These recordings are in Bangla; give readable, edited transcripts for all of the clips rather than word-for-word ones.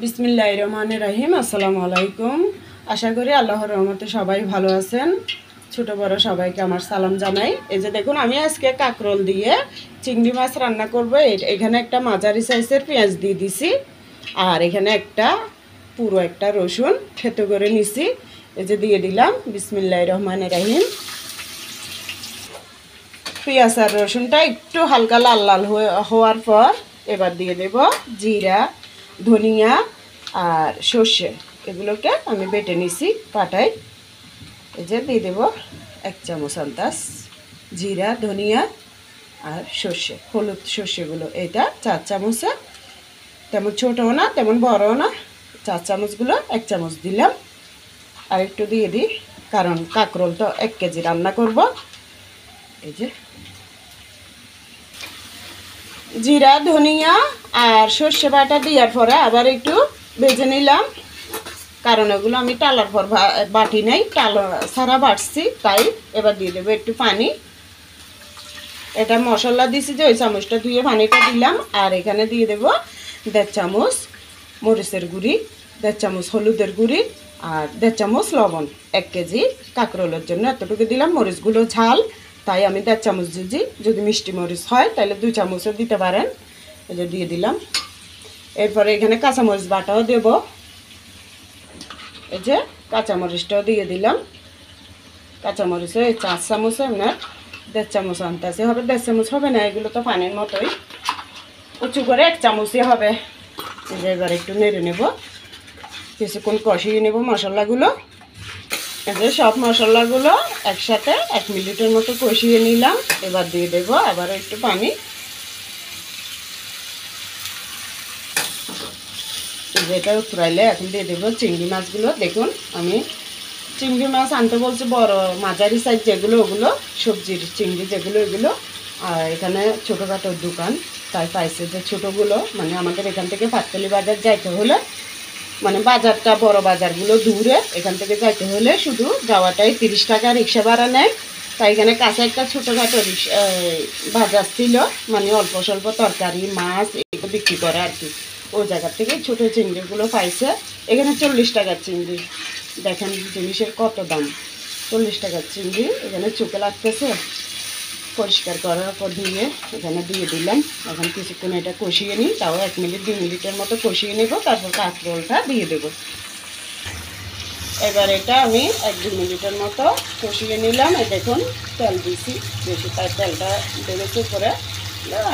বিসমিল্লাহির রহমানির রহিম। আসসালামু আলাইকুম। আশা করি আল্লাহর রহমতে সবাই ভালো আছেন। ছোট বড় সবাইকে আমার সালাম জানাই। এই যে দেখুন, আমি আজকে কাঁকরোল দিয়ে চিংড়ি মাছ রান্না করব। এখানে একটা মাঝারি সাইজের পেঁয়াজ দিয়ে দিছি, আর এখানে পুরো একটা রসুন থেতো করে নিছি। এই যে দিয়ে দিলাম। বিসমিল্লাহির রহমানির রহিম। পেঁয়াজ আর রসুনটা একটু হালকা লাল লাল হওয়ার পর এবার দিয়ে দেব জিরা, ধনিয়া আর সর্ষে। এগুলোকে আমি বেটে নিছি পাটায়। এই যে দিয়ে দেব 1 চামচ আন্দাজ জিরা, ধনিয়া আর সর্ষে, হলুদ সর্ষেগুলো। এটা 4 চামচে, তেমন ছোটও না তেমন বড়ও না। 4 চামচগুলো 1 চামচ দিলাম। আর একটু দিয়ে দিই, কারণ কাঁকরোল তো 1 কেজি রান্না করব। এই যে জিরা, ধনিয়া আর সর্ষে বাটা দেওয়ার পরে আবার একটু ভেজে নিলাম, কারণ এগুলো আমি টালার পর বাটি নাই, টালা ছাড়া বাটছি। তাই এবার দিয়ে দেবো একটু পানি। এটা মশলা দিছি যে ওই চামচটা ধুয়ে পানিটা দিলাম। আর এখানে দিয়ে দেব 1.5 চামচ মরিচের গুঁড়ি, 1.5 চামচ হলুদের গুঁড়ি আর 1.5 চামচ লবণ। 1 কেজি কাঁকরোলের জন্য এতটুকু দিলাম। মরিচগুলো ঝাল, তাই আমি 1.5 চামচ দিয়েছি। যদি মিষ্টি মরিচ হয় তাহলে 2 চামচও দিতে পারেন। এই যে দিয়ে দিলাম। এরপরে এখানে কাঁচামরিচ বাটাও দেব। এই যে কাঁচামরিচটাও দিয়ে দিলাম। কাঁচামরিচও এই 4 চামচে আপনার 1.5 চামচ আনতেছে হবে। 1.5 চামচ হবে না, এগুলো তো পানির মতোই। উঁচু করে 1 চামচই হবে। এই যে এবার একটু নেড়ে নেব, কিছুক্ষণ কষিয়ে নেব মশলাগুলো। এই যে সব মশলাগুলো একসাথে 1 মিনিটের মতো কষিয়ে নিলাম। এবার দিয়ে দেব আবার একটু পানি। যেটা উতরাইলে এখন দিয়ে দেবো চিংড়ি মাছগুলো। দেখুন, আমি চিংড়ি মাছ আনতে বলছি বড় মাঝারি সাইজ যেগুলো, ওগুলো সবজির চিংড়ি যেগুলো, এগুলো। আর এখানে ছোটোখাটো দোকান, তাই পাইছে যে ছোটোগুলো, মানে আমাদের এখান থেকে পাটকালি বাজার যাইতে হলে, মানে বাজারটা বড় বাজারগুলো দূরে, এখান থেকে যাইতে হলে শুধু যাওয়াটাই 30 টাকা রিক্সা ভাড়া নেয়। তাই এখানে কাছে একটা ছোটোখাটো বাজার ছিল, মানে অল্প স্বল্প তরকারি মাছ এগুলো বিক্রি করে আর কি। ওই জায়গার থেকে ছোটো চিংড়িগুলো পাইছে। এখানে 40 টাকার চিংড়ি। দেখেন জিনিসের কত দাম। 40 টাকার চিংড়ি এখানে চোখে লাগতেছে। পরিষ্কার করার পর দিয়ে এখানে দিয়ে দিলাম। এখন কিছুক্ষণ এটা কষিয়ে নিই, তাও 1 মিনিট 2 মিনিটের মতো কষিয়ে নেব। তারপর কাঁকরোলটা দিয়ে দেব। এবার এটা আমি 1-2 মিনিটের মতো কষিয়ে নিলাম। এই দেখুন তেল দিছি বেশি, তাই তেলটা বেড়েছে করে।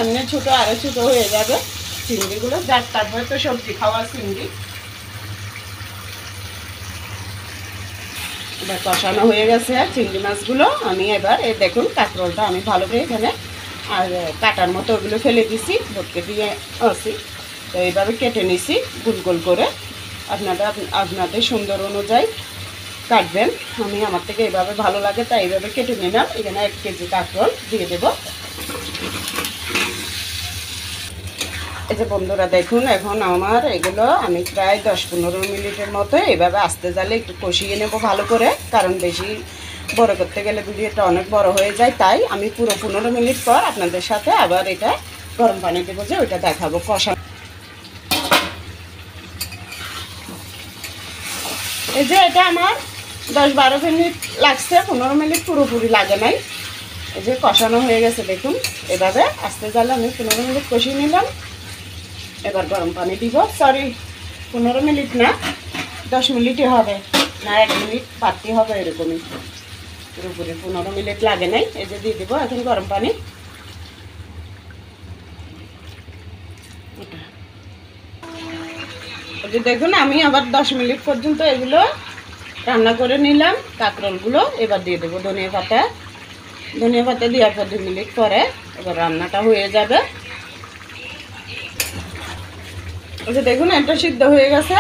এমনি ছোটো আরও ছোটো হয়ে যাবে চিংড়িগুলো, যার তারপরে তো সবজি খাওয়া চিংড়ি। এবার কষানো হয়ে গেছে চিংড়ি মাছগুলো। আমি এবার এই দেখুন কাঁকরোলটা আমি ভালো করে এখানে আর কাটার মতো ওগুলো ফেলে দিছি, ভটকে দিয়ে আসি। তো এইভাবে কেটে নিছি গোল গোল করে। আপনাদের সুন্দর অনুযায়ী কাটবেন। আমি আমার থেকে এইভাবে ভালো লাগে তাই এইভাবে কেটে নিলাম। এখানে 1 কেজি কাঁকরোল দিয়ে দেব। এই যে বন্ধুরা দেখুন, এখন আমার এগুলো আমি প্রায় 10-15 মিনিটের মতো এইভাবে আস্তে জালে একটু কষিয়ে নেব ভালো করে, কারণ বেশি বড় করতে গেলে ভিডিওটা অনেক বড় হয়ে যায়। তাই আমি পুরো 15 মিনিট পর আপনাদের সাথে আবার এটা গরম পানি দেবো, যে ওইটা দেখাবো কষা। এই যে এটা আমার 10-12 মিনিট লাগছে, 15 মিনিট পুরোপুরি লাগে নাই। এই যে কষানো হয়ে গেছে দেখুন। এভাবে আস্তে জালে আমি 15 মিনিট কষিয়ে নিলাম। এবার গরম পানি দিব। সরি, 15 মিনিট না, 10 মিনিটই হবে, না 1 মিনিট বাড়তি হবে, এরকমই। পুরোপুরি 15 মিনিট লাগে নাই। এই যে দিয়ে দেবো এখন গরম পানি। এই যে দেখুন, আমি আবার 10 মিনিট পর্যন্ত এগুলো রান্না করে নিলাম কাঁকরোলগুলো। এবার দিয়ে দেবো ধনিয়া পাতা। ধনিয়া পাতা দেওয়ার পর 2 মিনিট পরে এবার রান্নাটা হয়ে যাবে। এই যে দেখুন, এটা সিদ্ধ হয়ে গেছে।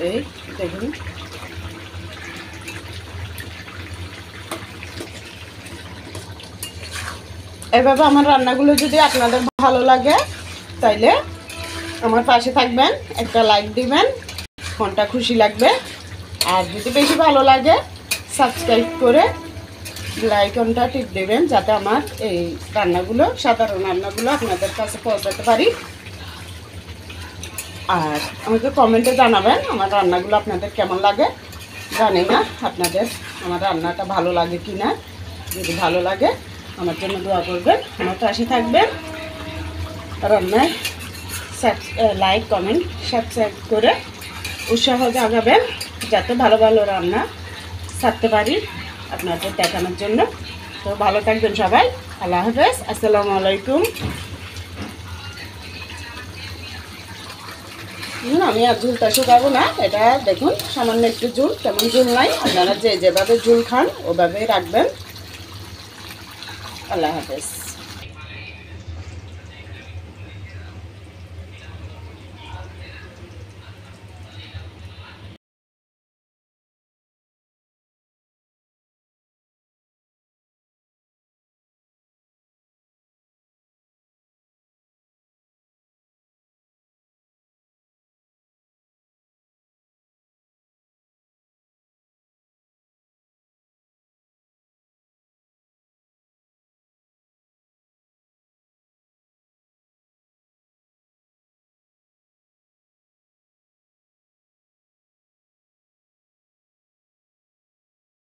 এই দেখুন, এভাবে আমার রান্নাগুলো যদি আপনাদের ভালো লাগে তাইলে আমার পাশে থাকবেন, একটা লাইক দিবেন, মনটা খুশি লাগবে। আর যদি বেশি ভালো লাগে সাবস্ক্রাইব করে বেল আইকনটা টিপ দেবেন, যাতে আমার এই রান্নাগুলো, সাধারণ রান্নাগুলো আপনাদের কাছে পৌঁছাতে পারি। আর আমাকে কমেন্টে জানাবেন আমার রান্নাগুলো আপনাদের কেমন লাগে। জানি না আপনাদের আমার রান্নাটা ভালো লাগে কি না। যদি ভালো লাগে আমার জন্য দোয়া করবেন, আমার পাশে থাকবেন। রান্নায় লাইক কমেন্ট সাবস্ক্রাইব করে উৎসাহ জাগাবেন, যাতে ভালো ভালো রান্না ছাড়তে পারি আপনাদের দেখানোর জন্য। তো ভালো থাকবেন সবাই। আল্লাহ হাফেজ, আসসালামু আলাইকুম। আমি আর ঝুলটা শুকাবো না, এটা দেখুন সামান্য একটু ঝুল, তেমন ঝুল নাই। আপনারা যেভাবে ঝুল খান ওভাবেই রাখবেন। আল্লাহ হাফেজ।